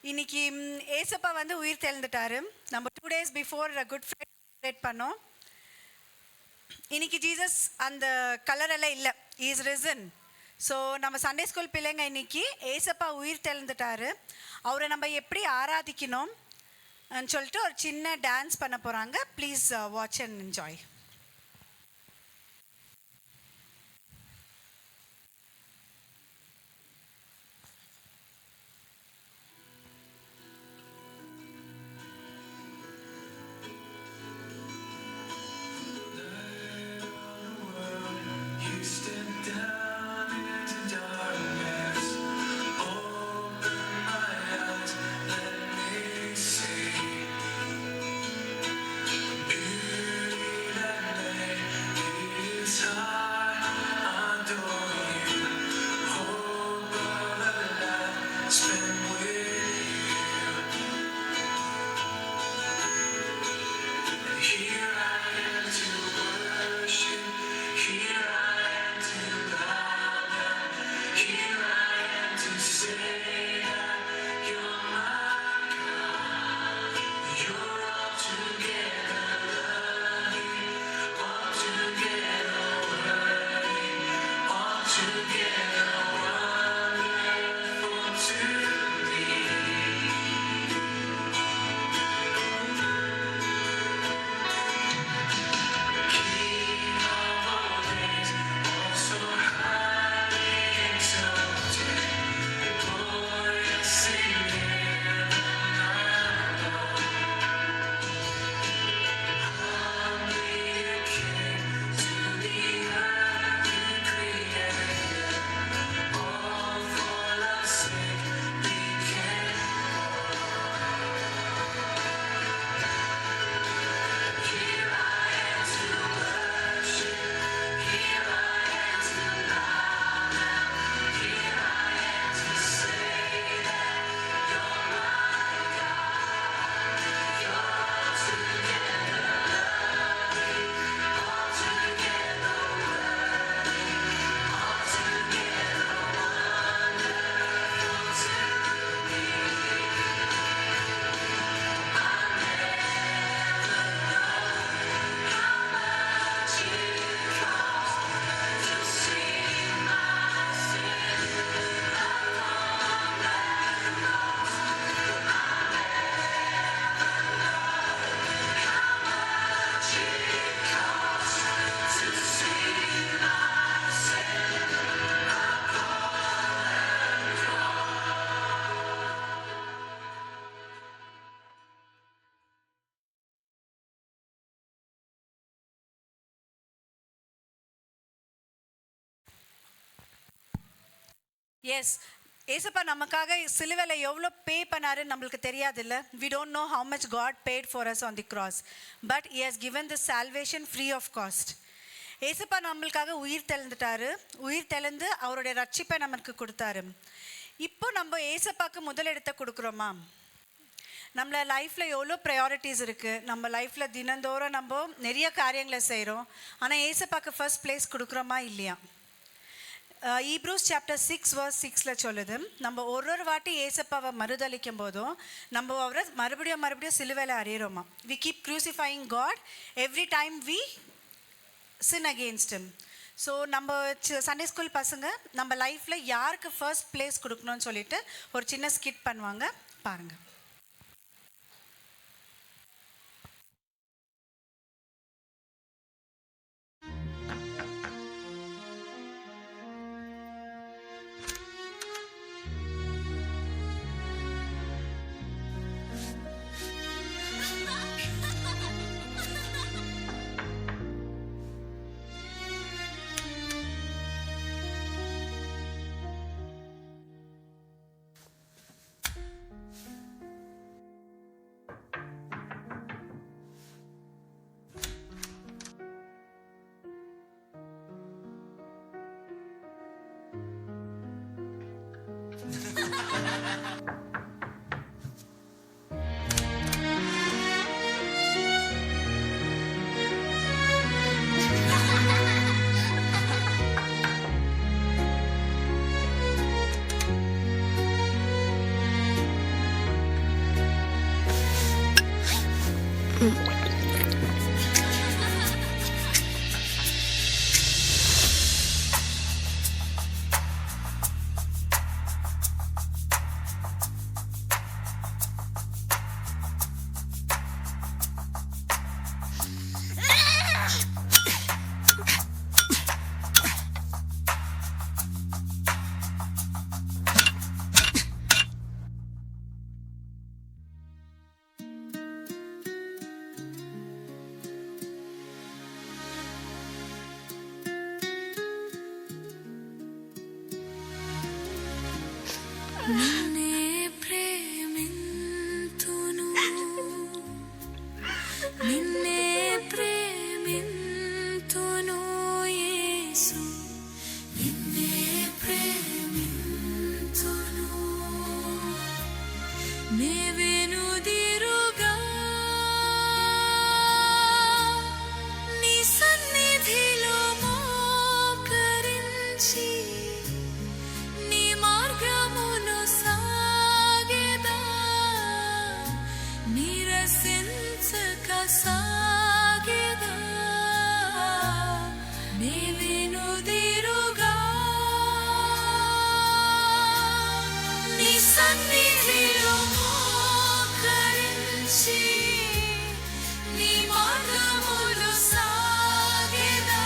இன்னைக்கு ஏசப்பா வந்து உயிர் தெழுந்துட்டாரு. நம்ம 2 days before good Friday celebrate பண்ணோம். இன்னைக்கு ஜீசஸ் அந்த கலர் எல்லாம் இல்லை, இஸ் ரிசன். ஸோ நம்ம சண்டே ஸ்கூல் பிள்ளைங்க இன்னைக்கு ஏசப்பா உயிர் தெழுந்துட்டாரு, அவரை நம்ம எப்படி ஆராதிக்கணும் சொல்லிட்டு ஒரு சின்ன டான்ஸ் பண்ண போகிறாங்க. Please watch and enjoy. Yes, ஏசப்பா நமக்காக சிலுவையில் எவ்வளோ பே பண்ணாருன்னு நம்மளுக்கு தெரியாது இல்லை. We don't know how much God paid for us on the cross, but he has given the salvation free of cost. ஏசப்பா நம்மளுக்காக உயிர் தெழுந்துட்டாரு, உயிர் தெழுந்து அவருடைய ரட்சிப்பை நமக்கு கொடுத்தாரு. இப்போ நம்ம ஏசப்பாக்கு முதலிடத்தை கொடுக்குறோமா? நம்மள லைஃப்பில் எவ்வளோ ப்ரையாரிட்டிஸ் இருக்குது, நம்ம லைஃப்பில் தினந்தோறும் நம்ம நிறைய காரியங்களை செய்கிறோம், ஆனால் ஏசப்பாக்கு ஃபர்ஸ்ட் பிளேஸ் கொடுக்குறோமா இல்லையா? ஈப்ரூஸ் சாப்டர் 6 verse 6 சொல்லுது, நம்ம ஒரு வாட்டி ஏசப்பாவை மறுதளிக்கும் போதும் நம்ம அவரை மறுபடியும் சிலுவையில் அறியிறோமா. We keep crucifying God every time we sin against him. So நம்ம சண்டே ஸ்கூல் பசங்க நம்ம லைஃப்பில் யாருக்கு ஃபர்ஸ்ட் பிளேஸ் கொடுக்கணும்னு சொல்லிட்டு ஒரு சின்ன ஸ்கிட் பண்ணுவாங்க, பாருங்கள். నిన్నే ప్రేమింతును నిన్నే ప్రేమింతును యేసు నిన్నే ప్రేమింతును నే వెనుదిరుగా నీ సన్నిధిలో మోకరించి నీ మార్గమును సాగెదా నిరసించక సాగెదా నీ వెనుదిరుగా నీ సన్నిధిలో మోకరించి నీ మార్గమును సాగెదా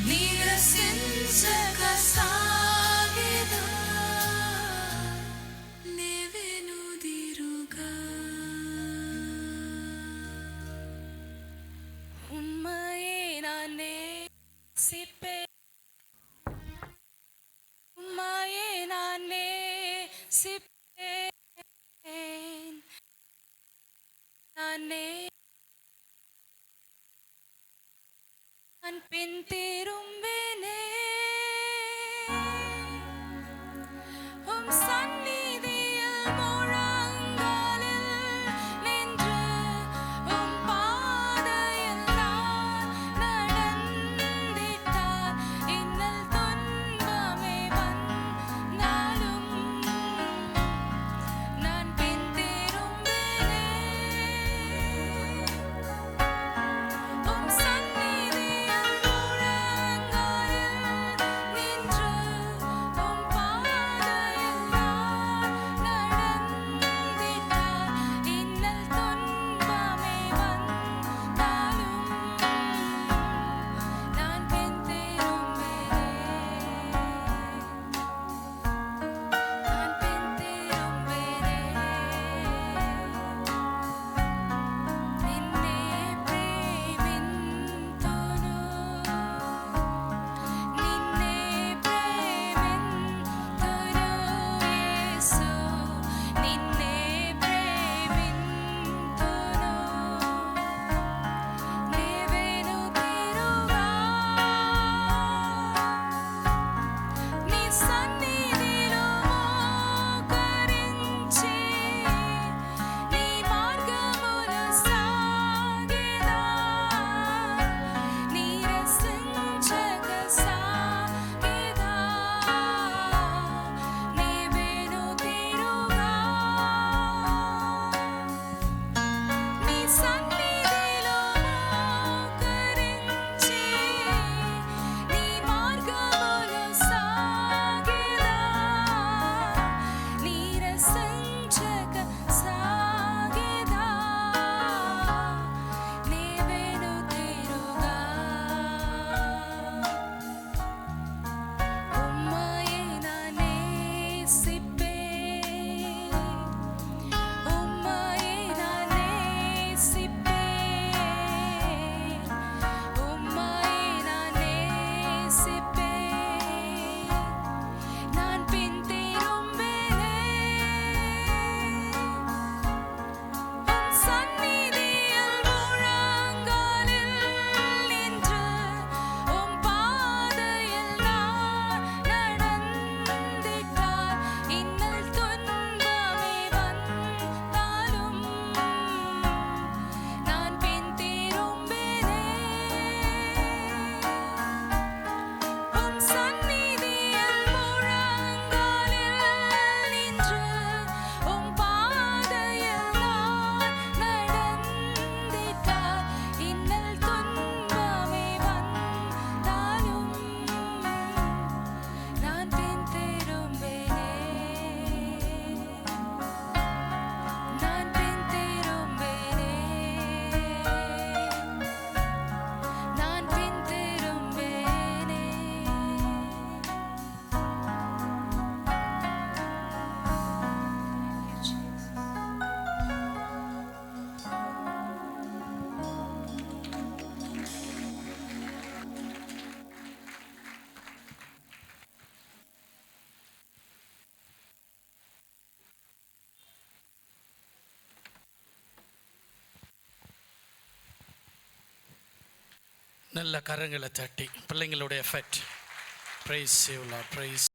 నిరసించక సాగెదా నీ వెనుదిరుగా ఉమ్మయే నానే సిప్పే ఉమ్మయే నానే సిప్పే నానే அன்பின் திரும்பினே உம் சந்நிதியில் முழங்காலில் நின்று உம் பாதையில் நான் நடந்திட்டார் இன்னல் துன்பமே வந்தாலும் நான் பின் திரும்பினே உம் சந்நிதியில் முழங்காலில் நின்று உம் பாதையில் நான் நல்ல கரங்களை தட்டி பிள்ளைங்களுடைய effect. Praise you Lord, price